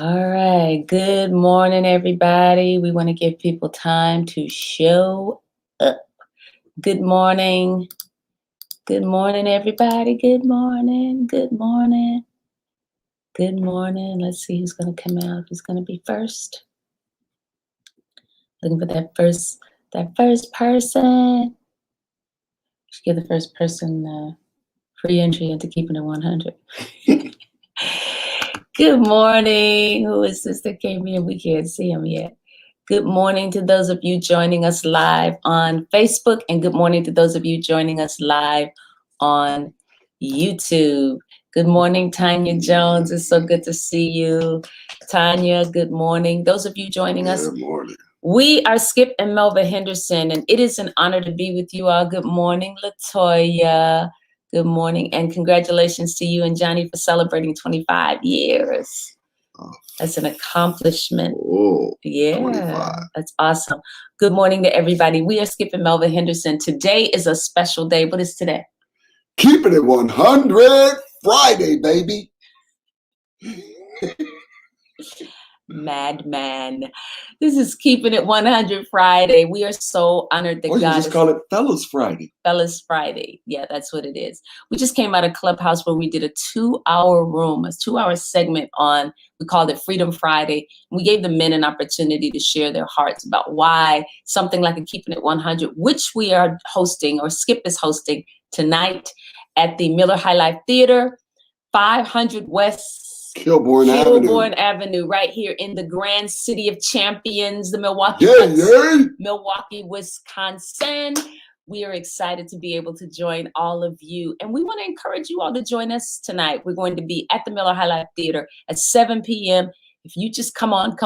All right. Good morning, everybody. We want to give people time to show up. Good morning. Good morning, everybody. Good morning. Good morning. Good morning. Let's see who's going to come out. Who's going to be first? Looking for that first person. Should give the first person free entry into Keeping It 100. Good morning. Who is this that came in? We can't see him yet. Good morning to those of you joining us live on Facebook, and good morning to those of you joining us live on YouTube. Good morning, Tanya Jones. It's so good to see you. Tanya, good morning. Those of you joining us. Good morning. We are Skip and Melva Henderson, and it is an honor to be with you all. Good morning, Latoya. Good morning, and congratulations to you and Johnny for celebrating 25 years. That's an accomplishment. Oh, yeah, 25. That's awesome. Good morning to everybody. We are Skip and Melva Henderson. Today is a special day. What is today? Keeping It 100 Friday, baby. Madman. This is Keeping It 100 Friday. We are so honored that or you God just call it Fellas Friday. Fellas Friday. Yeah, that's what it is. We just came out of Clubhouse where we did a 2-hour room, a 2-hour segment on, we called it Freedom Friday. We gave the men an opportunity to share their hearts about why something like a Keeping It 100, which we are hosting, or Skip is hosting tonight at the Miller High Life Theater, 500 West Kilbourne Avenue, right here in the Grand City of Champions, the Milwaukee, Milwaukee, Wisconsin. We are excited to be able to join all of you. And we want to encourage you all to join us tonight. We're going to be at the Miller High Life Theater at 7 p.m. If you just come on.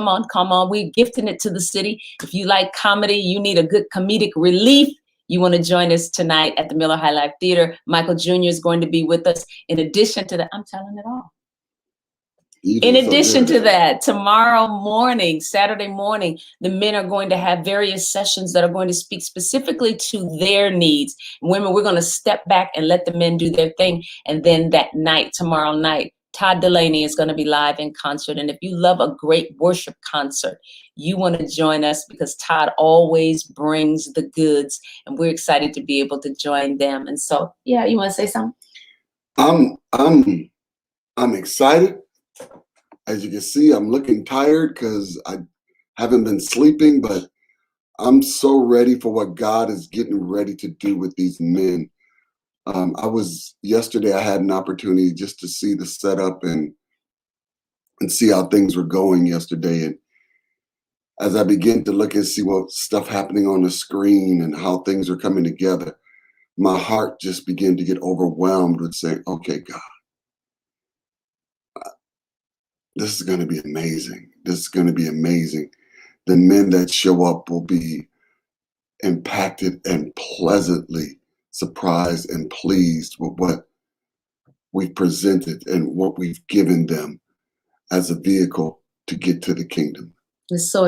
We're gifting it to the city. If you like comedy, you need a good comedic relief, you want to join us tonight at the Miller High Life Theater. Michael Jr. is going to be with us. In addition to that, I'm telling it all. In addition to that, tomorrow morning, Saturday morning, the men are going to have various sessions that are going to speak specifically to their needs. Women, we're going to step back and let the men do their thing. And then that night, tomorrow night, Todd Delaney is going to be live in concert. And if you love a great worship concert, you want to join us because Todd always brings the goods. And we're excited to be able to join them. And so, yeah, you want to say something? I'm excited. As you can see, I'm looking tired because I haven't been sleeping, but I'm so ready for what God is getting ready to do with these men. Yesterday I had an opportunity just to see the setup and see how things were going yesterday. And as I began to look and see what stuff happening on the screen and how things are coming together, my heart just began to get overwhelmed with saying, okay, God, this is going to be amazing. This is going to be amazing. The men that show up will be impacted and pleasantly surprised and pleased with what we've presented and what we've given them as a vehicle to get to the kingdom. It's so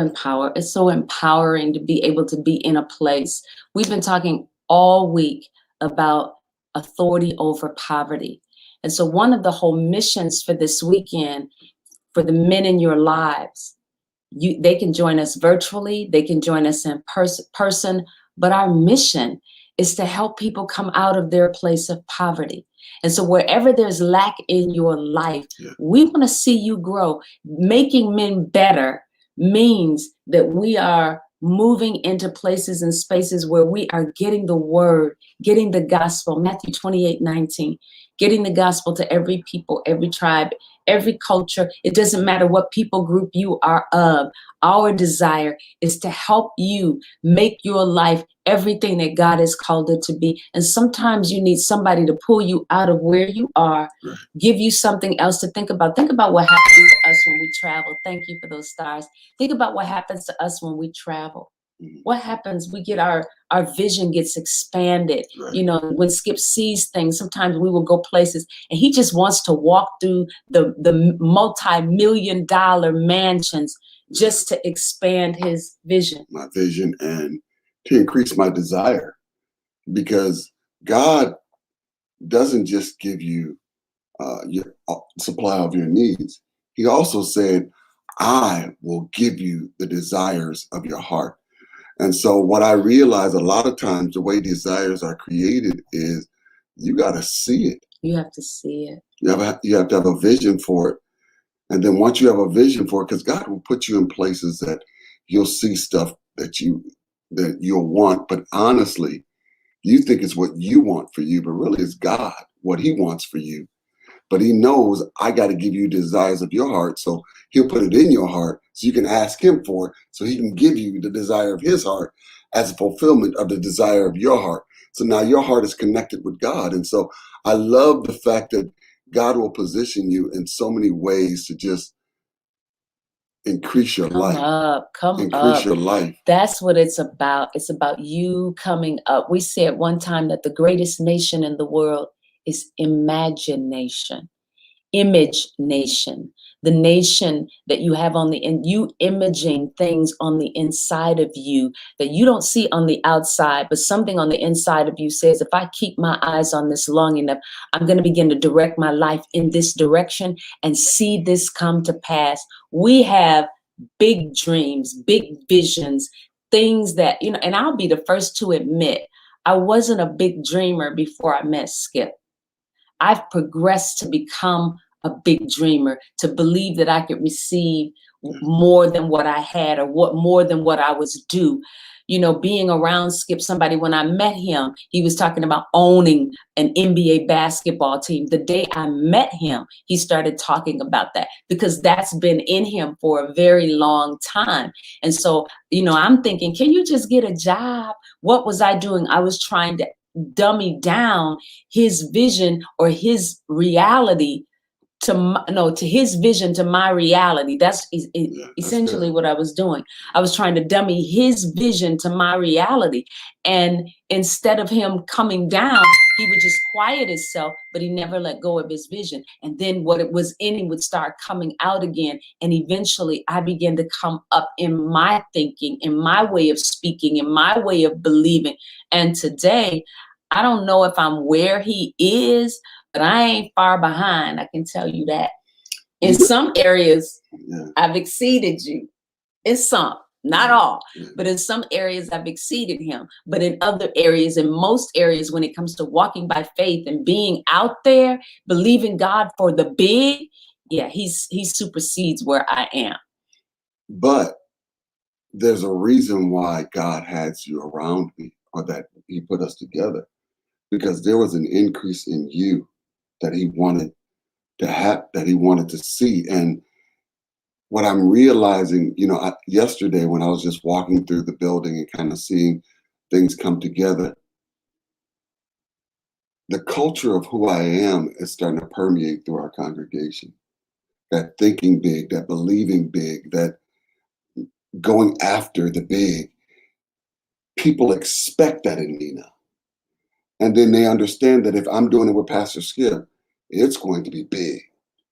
empowering to be able to be in a place. We've been talking all week about authority over poverty. And so one of the whole missions for this weekend, for the men in your lives, they can join us virtually, they can join us in person, but our mission is to help people come out of their place of poverty. And so wherever there's lack in your life, we want to see you grow. Making men better means that we are moving into places and spaces where we are getting the word, getting the gospel, Matthew 28:19, getting the gospel to every people, every tribe, every culture. It doesn't matter what people group you are of. Our desire is to help you make your life everything that God has called it to be. And sometimes you need somebody to pull you out of where you are, give you something else to think about. Think about what happens to us when we travel. Thank you for those stars. Think about what happens to us when we travel. What happens? We get our vision gets expanded. You know, when Skip sees things, sometimes we will go places and he just wants to walk through the multi-million-dollar mansions just to expand his vision. My vision and to increase my desire, because God doesn't just give you your supply of your needs. He also said, I will give you the desires of your heart. And so what I realize a lot of times, the way desires are created is you got to see it. You have to see it. You have to have a vision for it. And then once you have a vision for it, because God will put you in places that you'll see stuff that you'll want. But honestly, you think it's what you want for you, but really it's God, what he wants for you. But he knows I got to give you desires of your heart. So he'll put it in your heart so you can ask him for it, so he can give you the desire of his heart as a fulfillment of the desire of your heart. So now your heart is connected with God. And so I love the fact that God will position you in so many ways to just increase your life. Come increase up. your life. That's what it's about. It's about you coming up. We said one time that the greatest nation in the world is imagination. Image nation, the nation that you have on the and you imaging things on the inside of you that you don't see on the outside, but something on the inside of you says, if I keep my eyes on this long enough, I'm going to begin to direct my life in this direction and see this come to pass. We have big dreams, big visions, things that, and I'll be the first to admit, I wasn't a big dreamer before I met Skip. I've progressed to become a big dreamer, to believe that I could receive more than what I had, or more than what I was due. Being around Skip, somebody, when I met him, he was talking about owning an NBA basketball team. The day I met him, he started talking about that, because that's been in him for a very long time. And so, I'm thinking, can you just get a job? What was I doing? I was trying to dummy down his vision or his reality to his vision to my reality. That's essentially good. what I was doing. I was trying to dummy his vision to my reality. And instead of him coming down, he would just quiet himself, but he never let go of his vision. And then what it was in him would start coming out again. And eventually I began to come up in my thinking, in my way of speaking, in my way of believing. And today, I don't know if I'm where he is, but I ain't far behind. I can tell you that. In some areas, I've exceeded you. In some, not all, but in some areas I've exceeded him. But in other areas, in most areas, when it comes to walking by faith and being out there, believing God for the big, he supersedes where I am. But there's a reason why God has you around me, or that he put us together, because there was an increase in you that he wanted to have, that he wanted to see. And what I'm realizing, yesterday when I was just walking through the building and kind of seeing things come together, the culture of who I am is starting to permeate through our congregation. That thinking big, that believing big, that going after the big. People expect that in me now. And then they understand that if I'm doing it with Pastor Skip, it's going to be big.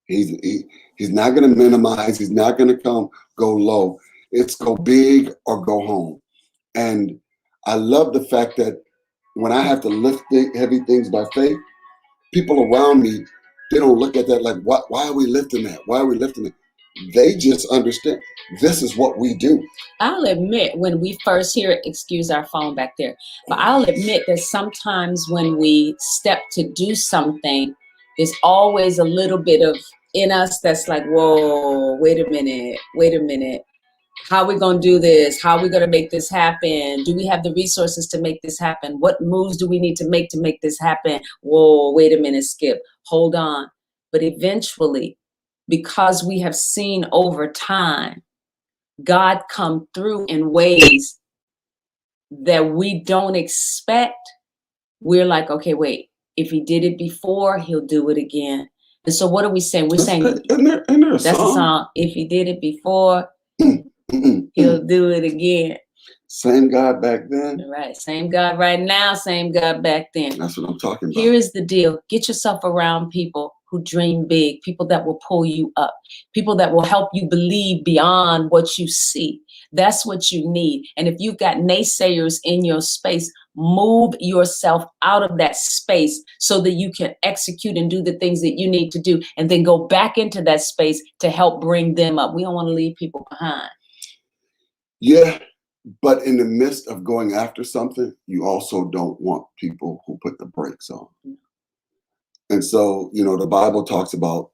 He's not going to minimize. He's not going to go low. It's go big or go home. And I love the fact that when I have to lift heavy things by faith, people around me, they don't look at that like, why are we lifting that? Why are we lifting it? They just understand this is what we do. I'll admit, when we first hear it, excuse our phone back there, but I'll admit that sometimes when we step to do something, there's always a little bit of in us that's like, whoa, wait a minute. How are we going to do this? How are we going to make this happen? Do we have the resources to make this happen? What moves do we need to make this happen? Whoa, wait a minute, Skip, hold on. But eventually, because we have seen over time God come through in ways that we don't expect, we're like, okay, wait, if he did it before, he'll do it again. And so what are we saying? We're saying, that's a song. If he did it before, he'll do it again. Same God back then. Right. Same God right now, same God back then. That's what I'm talking about. Here is the deal. Get yourself around people who dream big, people that will pull you up, people that will help you believe beyond what you see. That's what you need. And if you've got naysayers in your space, Move yourself out of that space so that you can execute and do the things that you need to do, and then go back into that space to help bring them up. We don't want to leave people behind. Yeah, but in the midst of going after something, you also don't want people who put the brakes on. And so, the Bible talks about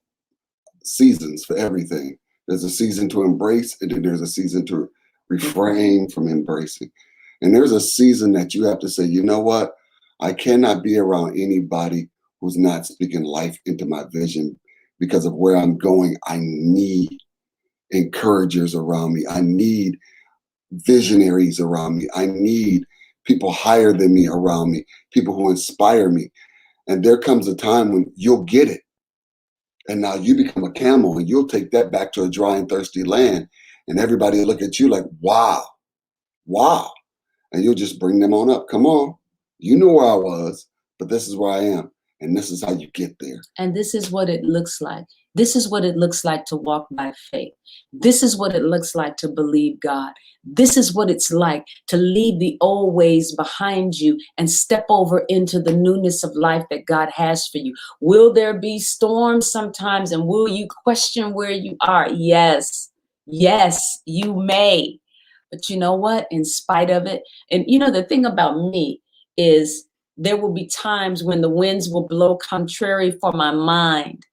seasons for everything. There's a season to embrace, and then there's a season to refrain from embracing. And there's a season that you have to say, you know what? I cannot be around anybody who's not speaking life into my vision because of where I'm going. I need encouragers around me. I need visionaries around me. I need people higher than me around me, people who inspire me. And there comes a time when you'll get it. And now you become a camel, and you'll take that back to a dry and thirsty land. And everybody will look at you like, wow, wow. And you'll just bring them on up. Come on. You know where I was, but this is where I am. And this is how you get there. And this is what it looks like. This is what it looks like to walk by faith. This is what it looks like to believe God. This is what it's like to leave the old ways behind you and step over into the newness of life that God has for you. Will there be storms sometimes, and will you question where you are? Yes. Yes, you may. But you know what? In spite of it, and the thing about me is there will be times when the winds will blow contrary for my mind.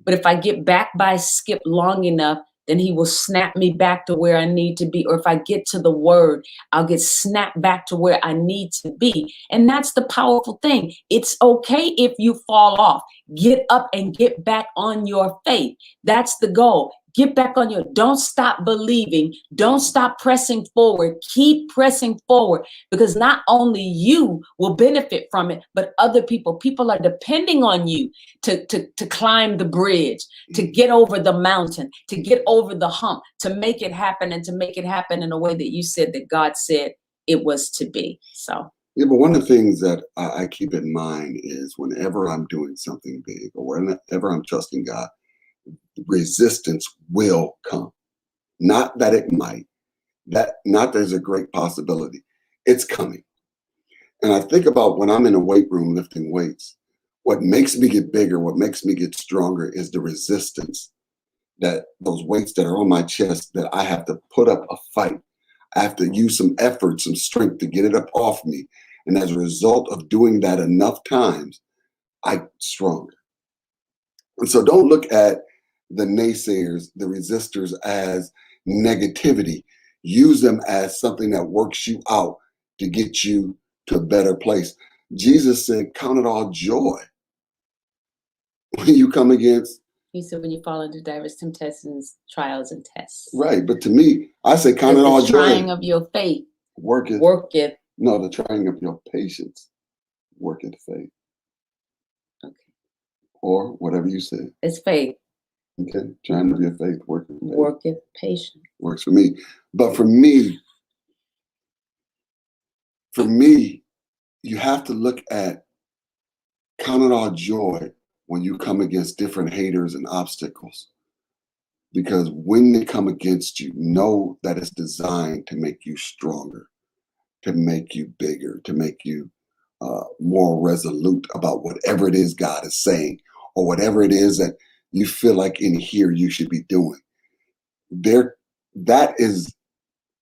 But if I get back by Skip long enough, then he will snap me back to where I need to be. Or if I get to the word, I'll get snapped back to where I need to be. And that's the powerful thing. It's okay if you fall off. Get up and get back on your faith. That's the goal. Get back on don't stop believing. Don't stop pressing forward. Keep pressing forward, because not only you will benefit from it, but other people are depending on you to climb the bridge, to get over the mountain, to get over the hump, to make it happen, and to make it happen in a way that you said that God said it was to be. So. Yeah, but one of the things that I keep in mind is whenever I'm doing something big or whenever I'm trusting God, resistance will come. Not that it might, not there's a great possibility. It's coming. And I think about when I'm in a weight room lifting weights, what makes me get bigger, what makes me get stronger is the resistance that those weights that are on my chest that I have to put up a fight. I have to use some effort, some strength to get it up off me. And as a result of doing that enough times, I'm stronger. And so don't look at the naysayers, the resistors as negativity. Use them as something that works you out to get you to a better place. Jesus said, count it all joy when you come against. He said, when you fall into diverse temptations, trials, and tests. Right. But to me, I say, count it all joy. The trying of your faith. Worketh. No, the trying of your patience. Worketh faith. Okay. Or whatever you said. It's faith. Okay, trying to be a faith working. Worketh patience. Works for me. But for me, you have to look at count it all joy when you come against different haters and obstacles. Because when they come against you, know that it's designed to make you stronger, to make you bigger, to make you more resolute about whatever it is God is saying, or whatever it is that you feel like in here you should be doing.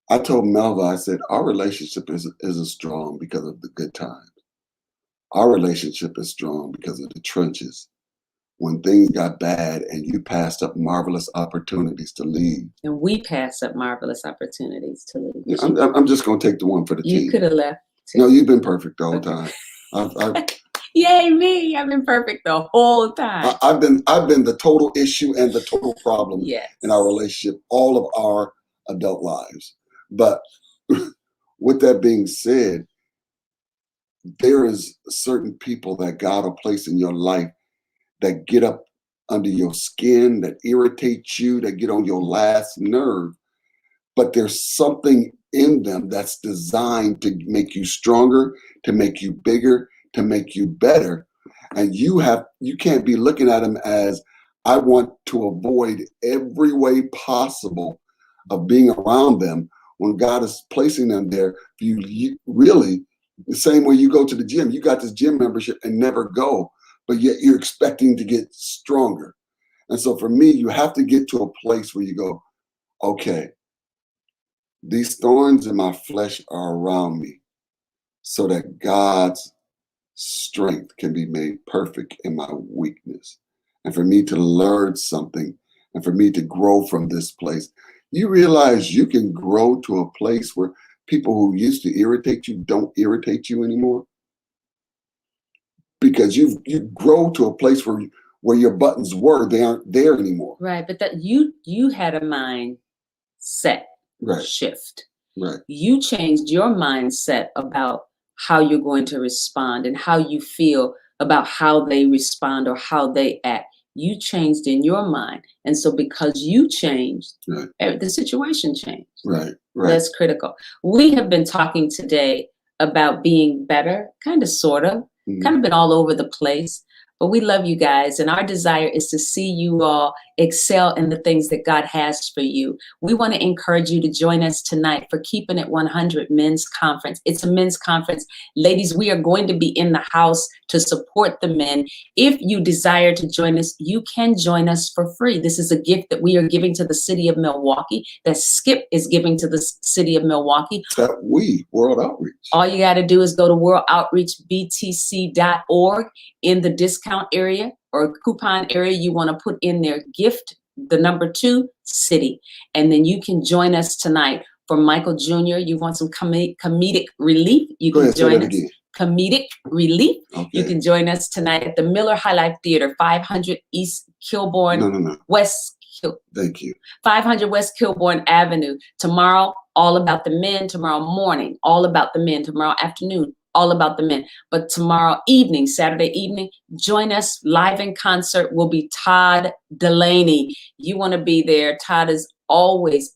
I told Melva, I said, our relationship isn't strong because of the good times. Our relationship is strong because of the trenches. When things got bad and you passed up marvelous opportunities to leave. And we passed up marvelous opportunities to leave. Yeah, I'm just going to take the one for the team. You could have left too. No, you've been perfect the whole time. Yay, me. I've been perfect the whole time. I've been the total issue and the total problem in our relationship, all of our adult lives. But with that being said, there is certain people that God will place in your life that get up under your skin, that irritate you, that get on your last nerve. But there's something in them that's designed to make you stronger, to make you bigger, to make you better. And you can't be looking at them as, I want to avoid every way possible of being around them, when God is placing them there for you really The same way you go to the gym. You got this gym membership and never go, but yet you're expecting to get stronger. And so for me, you have to get to a place where you go, okay, these thorns in my flesh are around me so that God's strength can be made perfect in my weakness. And for me to learn something and for me to grow from this place, you realize you can grow to a place where people who used to irritate you don't irritate you anymore. Because you grow to a place where your buttons were, they aren't there anymore. Right, but that you had a mindset shift. Right. You changed your mindset about how you're going to respond and how you feel about how they respond or how they act. You changed in your mind. And so because you changed, the situation changed. Right. That's critical. We have been talking today about being better, kind of, sort of, kind of been all over the place. But we love you guys, and our desire is to see you all excel in the things that God has for you. We want to encourage you to join us tonight for Keeping It 100 Men's Conference. It's a men's conference. Ladies, we are going to be in the house to support the men. If you desire to join us, you can join us for free. This is a gift that we are giving to the city of Milwaukee, that Skip is giving to the city of Milwaukee. That World Outreach. All you got to do is go to worldoutreachbtc.org. In the discount area or coupon area, you want to put in their gift, the number 2, city. And then you can join us tonight. For Michael Jr., you want some comedic relief, you can join us. Comedic relief. Okay. You can join us tonight at the Miller High Life Theater, 500 East Kilbourne, West. Thank you. 500 West Kilbourne Avenue. Tomorrow, all about the men. Tomorrow morning, all about the men. Tomorrow afternoon, all about the men. But tomorrow evening, Saturday evening, join us live in concert will be Todd Delaney. You want to be there. Todd is always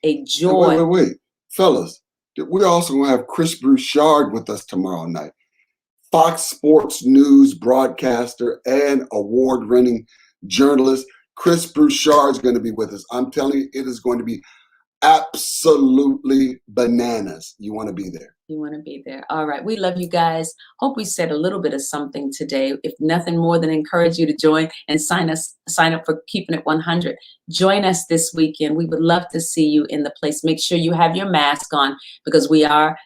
a joy. Wait. Fellas, we're also going to have Chris Brouchard with us tomorrow night. Fox Sports News broadcaster and award-winning journalist. Chris Brouchard is going to be with us. I'm telling you, it is going to be absolutely bananas. You want to be there. You want to be there. All right. We love you guys. Hope we said a little bit of something today. If nothing more than encourage you to join and sign up for Keeping It 100. Join us this weekend. We would love to see you in the place. Make sure you have your mask on because we are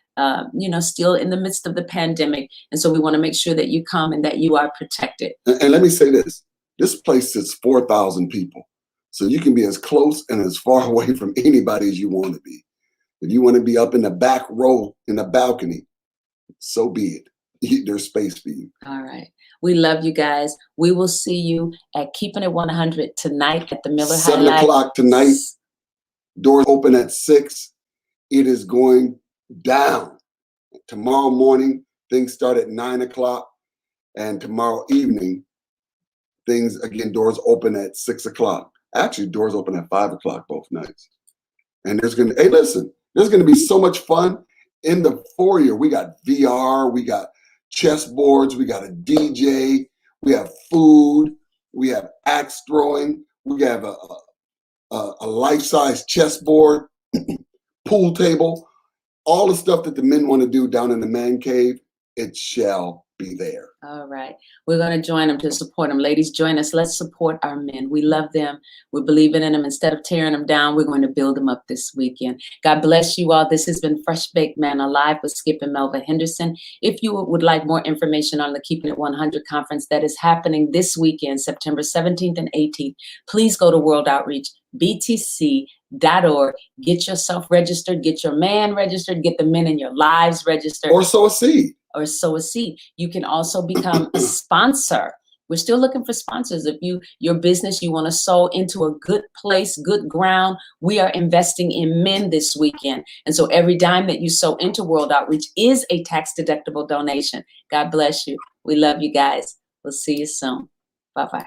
still in the midst of the pandemic. And so we want to make sure that you come and that you are protected. And let me say this. This place sits 4,000 people. So you can be as close and as far away from anybody as you want to be. If you want to be up in the back row in the balcony, so be it. There's space for you. All right. We love you guys. We will see you at Keeping It 100 tonight at the Miller High Life. 7 o'clock tonight. Doors open at 6. It is going down. Tomorrow morning, things start at 9 o'clock. And tomorrow evening, doors open at 6 o'clock. Actually, doors open at 5 o'clock both nights. And there's going to be so much fun in the foyer. We got VR, we got chessboards, we got a DJ, we have food, we have axe throwing, we have a life-size chessboard, pool table, all the stuff that the men want to do down in the man cave, it shall be there. All right. We're going to join them to support them. Ladies, join us. Let's support our men. We love them. We're believing in them. Instead of tearing them down, we're going to build them up this weekend. God bless you all. This has been Fresh Baked Manna Live with Skip and Melva Henderson. If you would like more information on the Keeping It 100 conference that is happening this weekend, September 17th and 18th, please go to World Outreach, BTC.org. Get yourself registered. Get your man registered. Get the men in your lives registered. Or sow a seed. You can also become a sponsor. We're still looking for sponsors. If your business, you want to sow into a good place, good ground, we are investing in men this weekend. And so every dime that you sow into World Outreach is a tax-deductible donation. God bless you. We love you guys. We'll see you soon. Bye-bye.